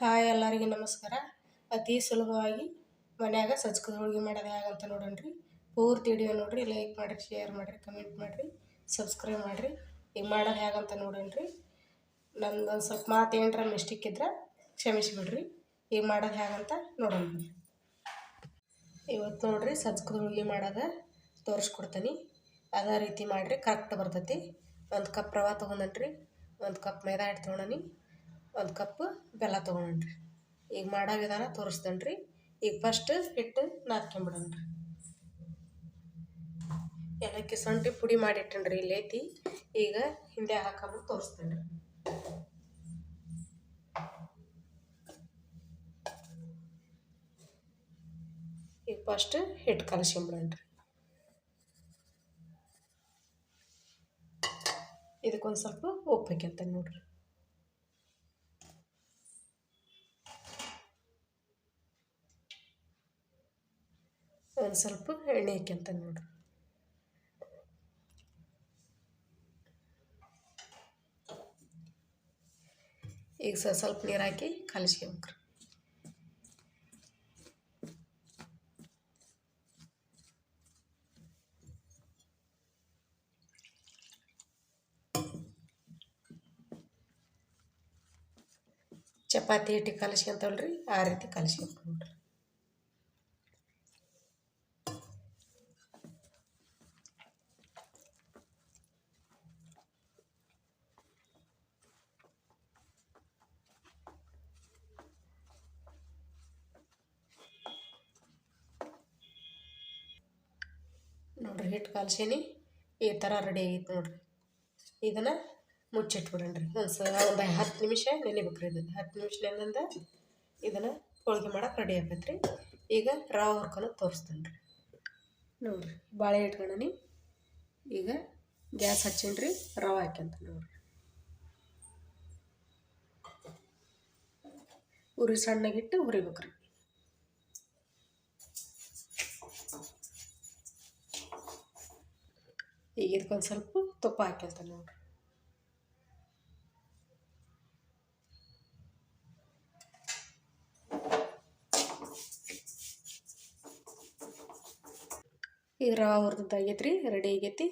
Hi ಎಲ್ಲರಿಗೂ ನಮಸ್ಕಾರ. ಅತಿ ಸುಲಭವಾಗಿ ಮನ್ಯಾಗ ಸಜ್ಕದ ಹೋಳಿಗೆ ಮಾಡೋದು ಹೇಗಂತ ನೋಡೋಣ್ರಿ. ಪೂರ್ತಿ ವಿಡಿಯೋ ನೋಡಿರಿ, ಲೈಕ್ ಮಾಡಿರಿ, ಶೇರ್ ಮಾಡಿರಿ, ಕಮೆಂಟ್ ಮಾಡಿರಿ, ಸಬ್ಸ್ಕ್ರೈಬ್ ಮಾಡಿರಿ. ಈಗ ಮಾಡೋದು ಹೇಗಂತ ನೋಡೋಣ್ರಿ. ನಂದು ಒಂದು ಸ್ವಲ್ಪ ಮಾತು ಏನರ ಮಿಸ್ಟೇಕ್ ಇದ್ರೆ ಕ್ಷಮಿಸಿಬಿಡ್ರಿ. ಈಗ ಮಾಡೋದು ಹೇಗಂತ ನೋಡೋಣ. ಇವತ್ತು ನೋಡಿರಿ ಸಜ್ಕದ ಹೋಳಿಗೆ ಮಾಡೋದು ತೋರಿಸ್ಕೊಡ್ತೀನಿ. ಅದೇ ರೀತಿ ಮಾಡಿರಿ, ಕರೆಕ್ಟ್ ಬರ್ತೈತಿ. 1 ಕಪ್ ರವೆ ತೊಗೊಂಡ್ರಿ, 1 ಕಪ್ ಮೈದಾ ಹಿಟ್ಟು ತೊಗೊಂಡನಿ, 1 ಕಪ್ ಬೆಲ್ಲ ತೊಗೊಂಡ್ರಿ. ಈಗ ಮಾಡೋ ವಿಧಾನ ತೋರಿಸ್ತೇನೆ ರೀ. ಈಗ ಫಸ್ಟ್ ಹಿಟ್ಟು ನಾದ್ಕೊಂಬಿಡೋಣ್ರಿ. ಏಲಕ್ಕಿ ಶುಂಠಿ ಪುಡಿ ಮಾಡಿಟ್ಟೇನ್ರಿ, ಇಲ್ಲಿ ಐತಿ. ಈಗ ಹಿಂದೆ ಹಾಕೊಂಡು ತೋರಿಸ್ತೇನೆ ರೀ. ಈಗ ಫಸ್ಟ್ ಹಿಟ್ಟು ಕಲಸ್ಕೊಂಬಿಡೋಣ್ರಿ. ಇದಕ್ಕೊಂದು ಸ್ವಲ್ಪ ಉಪ್ಪು ಹಾಕ್ಯಂತ ನೋಡ್ರಿ. ಒಂದು ಸ್ವಲ್ಪ ಎಣ್ಣೆ ಹಾಕ್ಯಂತ ನೋಡ್ರಿ. ಈಗ ಸ್ವಲ್ಪ ನೀರು ಹಾಕಿ ಕಲಸ್ಕೊಬೇಕ್ರಿ. ಚಪಾತಿ ಹಿಟ್ಟಿಗೆ ಕಲಸ್ಕೊಂತವಲ್ರಿ, ಆ ರೀತಿ ಕಲಸ್ಕೊಂತ ನೋಡ್ರಿ. ನೋಡ್ರಿ ಹಿಟ್ಟು ಕಲಸೀನಿ, ಈ ಥರ ರೆಡಿ ಆಗೈತೆ ನೋಡ್ರಿ. ಇದನ್ನು ಮುಚ್ಚಿಟ್ಬಿಡೋಣ್ರಿ. ಒಂದು 10 ನಿಮಿಷ ನೆನೆಬೇಕ್ರಿ. ಇದು 10 ನಿಮಿಷ ನೆನೆದಿಂದ ಇದನ್ನು ಹೋಳಿಗೆ ಮಾಡೋಕೆ ರೆಡಿ ಆಗೈತೆ ರೀ. ಈಗ ರವೆ ಹುರ್ಕೊಳೋದು ತೋರಿಸ್ತೇನೆ ರೀ. ನೋಡ್ರಿ ಬಾಳೆ ಇಟ್ಕೊಂಡನಿ. ಈಗ ಗ್ಯಾಸ್ ಹಚ್ಚೀನಿ ರೀ, ರವೆ ಹಾಕ್ಯಂತ ನೋಡ್ರಿ. ಉರಿ ಸಣ್ಣಗಿಟ್ಟು ಹುರಿಬೇಕ್ರಿ. ಈಗ ಇದಕ್ಕೊಂದು ಸ್ವಲ್ಪ ತುಪ್ಪ ಹಾಕ್ಯಂತ ನೋಡ್ರಿ. ಈಗ ರವೆ ಹುರಿದಂತ ಆಗೈತೆ ರೀ, ರೆಡಿ ಆಗೈತಿ.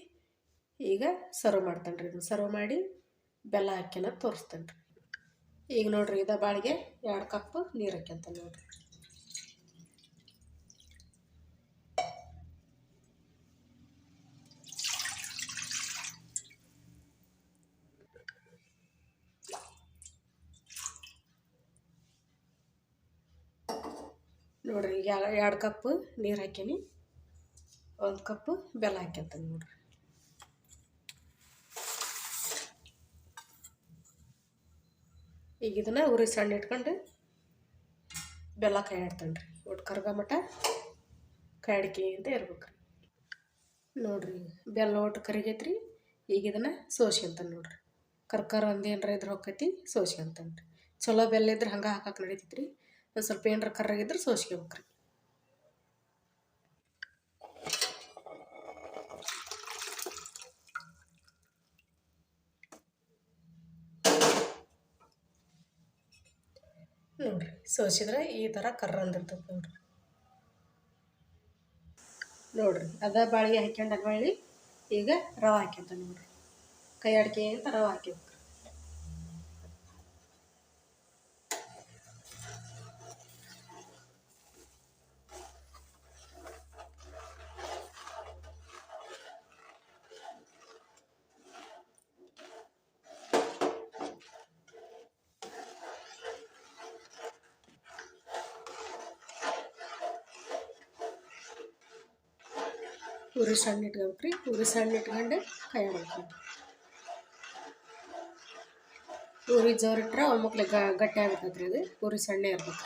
ಈಗ ಸರ್ವ್ ಮಾಡ್ತೇನೆ ರೀ. ಇದನ್ನು ಸರ್ವ್ ಮಾಡಿ ಬೆಲ್ಲ ಹಾಕ್ಯನ ತೋರಿಸ್ತೇನೆ ರೀ. ಈಗ ನೋಡ್ರಿ, ಇದ ಬಾಳಿಗೆ 2 ಕಪ್ ನೀರು ಹಾಕ್ಯಂತ ನೋಡ್ರಿ. ನೋಡ್ರಿ ಈಗ 2 ಕಪ್ ನೀರು ಹಾಕ್ಯನಿ, 1 ಕಪ್ ಬೆಲ್ಲ ಹಾಕ್ಯಂತ ನೋಡ್ರಿ. ಈಗ ಇದನ್ನು ಉರಿ ಸಣ್ಣ ಇಟ್ಕೊಂಡು ಬೆಲ್ಲ ಕೈ ಆಡ್ತಾನೆ ರೀ. ಒಟ್ಟು ಕರ್ಗ ಮಟ ಕಾಯ್ಡಿಕೆ ಅಂತ ಇರ್ಬೇಕು ರೀ. ನೋಡ್ರಿ ಬೆಲ್ಲ ಒಟ್ಟು ಕರಿಗೈತ್ರಿ. ಈಗ ಇದನ್ನು ಸೋಸ್ಕೊಂತಾನೆ ನೋಡ್ರಿ. ಕರ್ಕರ ಒಂದು ಏನರ ಇದ್ರೆ ಹೊಕ್ಕೈತಿ, ಸೋಸ್ಕೊಂತಾನೆ ರೀ. ಚಲೋ ಬೆಲ್ಲ ಇದ್ರೆ ಹಂಗೆ ಹಾಕಕ್ಕೆ ನಡೀತೈತೆ ರೀ. ಒಂದು ಸ್ವಲ್ಪ ಏನರ ಕರ್ರಾಗಿದ್ರೆ ಸೋಸ್ಕೋಬೇಕ್ರಿ. ನೋಡ್ರಿ ಸೋಸಿದ್ರೆ ಈ ಥರ ಕರ್ರ ಅಂದಿರ್ತದೆ ನೋಡ್ರಿ. ನೋಡ್ರಿ ಅದ ಬಾಳಿಗೆ ಹಾಕ್ಯಂಡು ಹೊಳ್ಳಿ ಈಗ ರವೆ ಹಾಕ್ಯಂತ ನೋಡ್ರಿ. ಕೈ ಆಡಿಕೆ ಅಂತ ರವೆ ಹಾಕ್ಯಬೇಕು. ಉರಿ ಸಣ್ಣ ಇಟ್ಕೊಬೇಕ್ರಿ. ಉರಿ ಸಣ್ಣ ಇಟ್ಕೊಂಡು ಕೈ ಆಡ್ಬೇಕು. ಉರಿ ಜೋರಿಟ್ರೆ ಒಮ್ಮಕ್ಲೆ ಗಟ್ಟಿ ಆಗ್ಬಿಡ್ತೈತೆ ರೀ. ಇದು ಉರಿ ಸಣ್ಣ ಇರ್ಬೇಕು.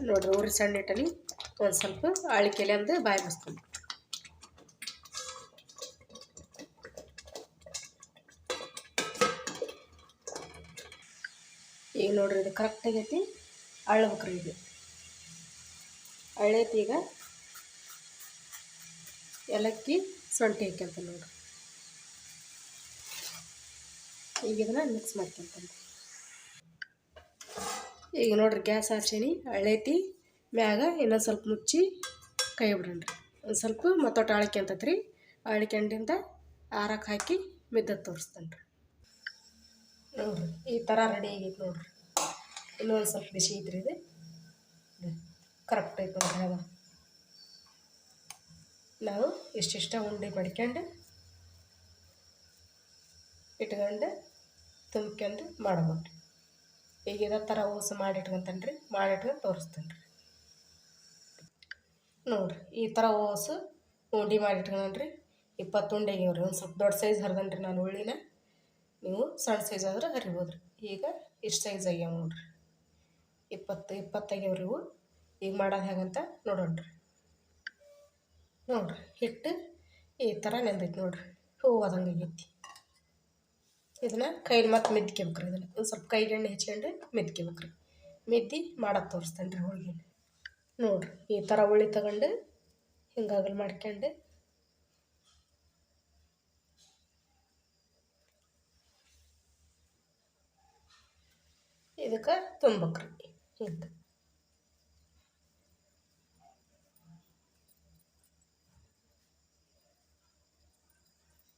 ನೋಡ್ರಿ ಉರಿ ಸಣ್ಣ ಇಟ್ಟಲ್ಲಿ ಒಂದು ಸ್ವಲ್ಪ ಆಳಿಕೆಲೆ ಅಂದು ಬಾಯಿ ಬಸ್ತೀನಿ. ಈಗ ನೋಡ್ರಿ ಇದು ಕರೆಕ್ಟ್ ಆಗೈತಿ. ಅಳ್ಬೇಕ್ರಿ ಇದು ಅಳ್ಳೈತಿ. ಈಗ ಏಲಕ್ಕಿ ಶುಂಠಿ ಹಾಕ್ಯಂತ ನೋಡ್ರಿ. ಈಗ ಇದನ್ನು ಮಿಕ್ಸ್ ಮಾಡ್ಕೊಂತ. ಈಗ ನೋಡ್ರಿ ಗ್ಯಾಸ್ ಹಚ್ಚೀನಿ, ಅಳ್ಳೈತಿ. ಮ್ಯಾಗ ಇನ್ನೊಂದು ಸ್ವಲ್ಪ ಮುಚ್ಚಿ ಕೈ ಬಿಡೋಣ್ರಿ. ಒಂದು ಸ್ವಲ್ಪ ಮತ್ತೊಟ್ಟು ಆಳ್ಕೊಂತತ್ರಿ. ಆಳ್ಕೊಂಡಿಂದ ಆರಕ್ಕೆ ಹಾಕಿ ಮಿದ್ದದ್ದು ತೋರಿಸ್ತೇನೆ ರೀ. ನೋಡಿರಿ ಈ ಥರ ರೆಡಿ ಆಗೈತೆ ನೋಡಿರಿ. ಇನ್ನೊಂದು ಸ್ವಲ್ಪ ಬಿಸಿ ಐತ್ರಿ ಇದು. ಕರೆಕ್ಟ್ ಐತೆ ನೋಡ್ರಿ. ಅದ ನಾವು ಇಷ್ಟಿಷ್ಟ ಉಂಡೆ ಮಡ್ಕೊಂಡು ಇಟ್ಕೊಂಡು ತುಂಬ್ಕೊಂಡು ಮಾಡ್ಬೇಕು. ಈಗ ಇದೇ ಥರ ಓಸು ಮಾಡಿಟ್ಕೊಂತಾನೆ ರೀ. ಮಾಡಿಟ್ಕೊಂಡು ತೋರಿಸ್ತೇನೆ ರೀ. ನೋಡಿರಿ ಈ ಥರ ಓಸು ಉಂಡೆ ಮಾಡಿಟ್ಕೊಂಡ್ರಿ. 20 ಉಂಡೆ ಆಗ್ಯಾವ್ರಿ. ಒಂದು ಸ್ವಲ್ಪ ದೊಡ್ಡ ಸೈಜ್ ಹರಿದನ್ ರೀ ನಾನು ಉಳ್ಳಿನ. ನೀವು ಸಣ್ಣ ಸೈಜ್ ಆದ್ರೆ ಹರಿಬೋದ್ರಿ. ಈಗ ಇಷ್ಟು ಸೈಜ್ ಆಗ್ಯಾವ ನೋಡಿರಿ. 20 ಆಗ್ಯಾವ್ರಿ ಇವು. ಈಗ ಮಾಡೋದು ಹೇಗಂತ ನೋಡೋಣ ರೀ. ನೋಡಿರಿ ಹಿಟ್ಟು ಈ ಥರ ನೆಂದೈತಿ ನೋಡಿರಿ. ಹೂವು ಅದಂಗೆ ಆಗೈತಿ. ಇದನ್ನು ಕೈಲಿ ಮತ್ತೆ ಮೆದ್ಕೋಬೇಕ್ರಿ. ಇದನ್ನು ಒಂದು ಸ್ವಲ್ಪ ಕೈಗೆ ಎಣ್ಣೆ ಹಚ್ಕೊಂಡು ಮೆದ್ಕೋಬೇಕ್ರಿ. ಮೆದ್ದಿ ಮಾಡೋದು ತೋರಿಸ್ತೇನೆ ರೀ ಹೋಳಿಗೆನ. ನೋಡಿರಿ ಈ ಥರ ಉಳ್ಳಿ ತಗೊಂಡು ಹಿಂಗಾಗಲ್ ಮಾಡ್ಕೊಂಡು ಇದಕ್ಕೆ ತುಂಬ್ಬೇಕ್ರಿ. ಹಿಂಗೆ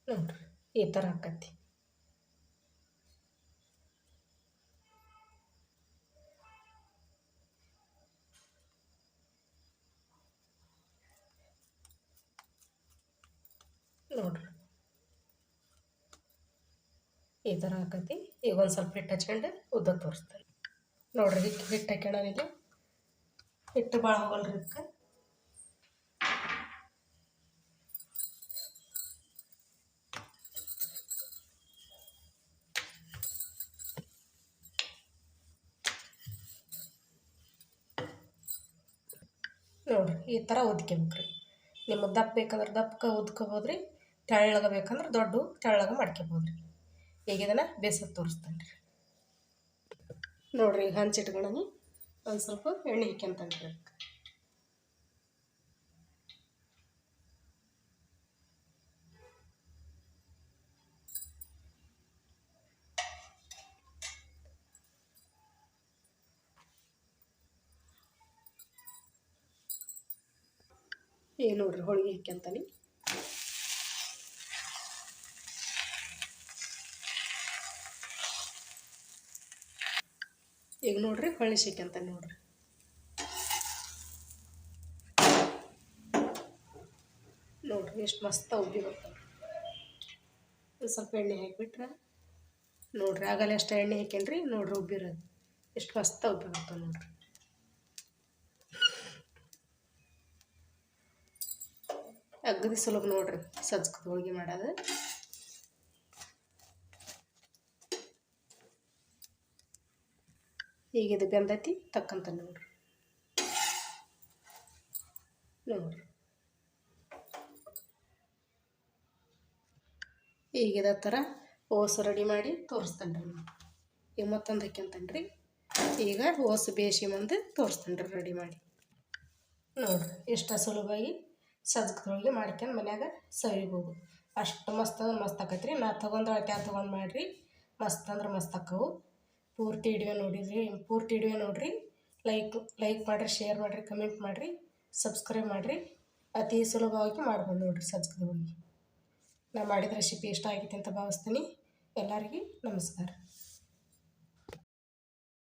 ನೋಡಿರಿ ಈ ಥರ ಆಕತಿ. ನೋಡಿರಿ ಈ ಥರ ಆಕತಿ. ಈಗ ಒಂದು ಸ್ವಲ್ಪ ಹಿಟ್ಟು ಹಚ್ಕೊಂಡು ಉದ್ದ ತೋರಿಸ್ತಾರೆ ನೋಡಿರಿ. ಹಿಟ್ಟು ಹಾಕ್ಯಣಿಗೆ ಹಿಟ್ಟು ಭಾಳ ಹೋಗಲ್ರಿ ಇದಕ್ಕೆ. ನೋಡಿರಿ ಈ ಥರ ಉದ್ಕೋಬೇಕ್ರಿ. ನಿಮಗೆ ದಪ್ಪ ಬೇಕಂದ್ರೆ ದಪ್ಪಕ್ಕೆ ಉದ್ಕೋಬೋದ್ರಿ. ತೆಳ್ಳಗೆ ಬೇಕಂದ್ರೆ ದೊಡ್ಡ ತೆಳ್ಳಗೆ ಮಾಡ್ಕೊಬೋದ್ರಿ. ಈಗ ಇದನ್ನು ಬೇಸತ್ತು ತೋರಿಸ್ತೇನೆ ರೀ. ನೋಡಿರಿ ಈಗ ಹಂಚಿಟ್ಕೊಳ್ಳೋಣ. ಒಂದು ಸ್ವಲ್ಪ ಎಣ್ಣೆ ಹಾಕ್ಯಂತಾನೆ ರೀ. ಈಗ ನೋಡಿರಿ ಹೋಳಿಗೆ ಹಾಕ್ಯಂತಾನೆ. ಈಗ ನೋಡಿರಿ ಹೊಳ್ಳಿ ಸಿಕ್ಕಂತಾನೆ ನೋಡಿರಿ. ನೋಡಿರಿ ಎಷ್ಟು ಮಸ್ತ್ ಉಬ್ಬಿ ಬರ್ತಾವೆ. ಒಂದು ಸ್ವಲ್ಪ ಎಣ್ಣೆ ಹಾಕಿಬಿಟ್ರೆ ನೋಡಿರಿ ಆಗಲ್ಲ ಎಷ್ಟು ಎಣ್ಣೆ ಹಾಕ್ಯನ್ರಿ. ನೋಡಿರಿ ಉಬ್ಬಿರೋದು ಎಷ್ಟು ಮಸ್ತ್ ಉಬ್ಬಿ ಬರ್ತಾವೆ ನೋಡಿರಿ. ಅಗದಿ ಸುಲಭ ನೋಡಿರಿ ಸಜ್ಜಕದ ಹೋಳಿಗೆ ಮಾಡೋದು. ಈಗ ಇದು ಬೆಂದೈತಿ ತಕ್ಕಂತ ನೋಡಿರಿ. ನೋಡಿರಿ ಈಗ ಇದೇ ಥರ ಓಸು ರೆಡಿ ಮಾಡಿ ತೋರಿಸ್ತೇನೆ ರೀ. ಈಗ ಮತ್ತೊಂದು ಹಾಕ್ಯಂತಾನೆ ರೀ. ಈಗ ಓಸು ಬೇಯಿಸಿ ಮುಂದೆ ತೋರಿಸ್ತೇನೆ ರೀ ರೆಡಿ ಮಾಡಿ. ನೋಡಿರಿ ಎಷ್ಟು ಸುಲಭವಾಗಿ ಸಜ್ಜಕದೊಳಗೆ ಮಾಡ್ಕೊಂಡು ಮನ್ಯಾಗ ಸವಿಬೋದು. ಅಷ್ಟು ಮಸ್ತ್ ಅಂದ್ರೆ ಮಸ್ತ್ ಆಕೈತ್ರಿ. ನಾ ತೊಗೊಂಡು ಅಳ್ತೆ ತೊಗೊಂಡು ಮಾಡಿರಿ. ಮಸ್ತ್ ಅಂದ್ರೆ ಮಸ್ತ್ ಆಕ್ಕವು. ಪೂರ್ತಿ ವಿಡಿಯೋ ನೋಡಿರಿ. ಲೈಕ್ ಮಾಡಿರಿ, ಶೇರ್ ಮಾಡಿರಿ, ಕಮೆಂಟ್ ಮಾಡಿರಿ, ಸಬ್ಸ್ಕ್ರೈಬ್ ಮಾಡಿರಿ. ಅತಿ ಸುಲಭವಾಗಿ ಮಾಡ್ಬೋದು ನೋಡಿರಿ ಸಜ್ಜಕದ ಹೋಳಿಗೆ. ನಾ ಮಾಡಿದ ರೆಸಿಪಿ ಇಷ್ಟ ಆಗೈತೆ ಅಂತ ಭಾವಿಸ್ತೀನಿ. ಎಲ್ಲರಿಗೂ ನಮಸ್ಕಾರ.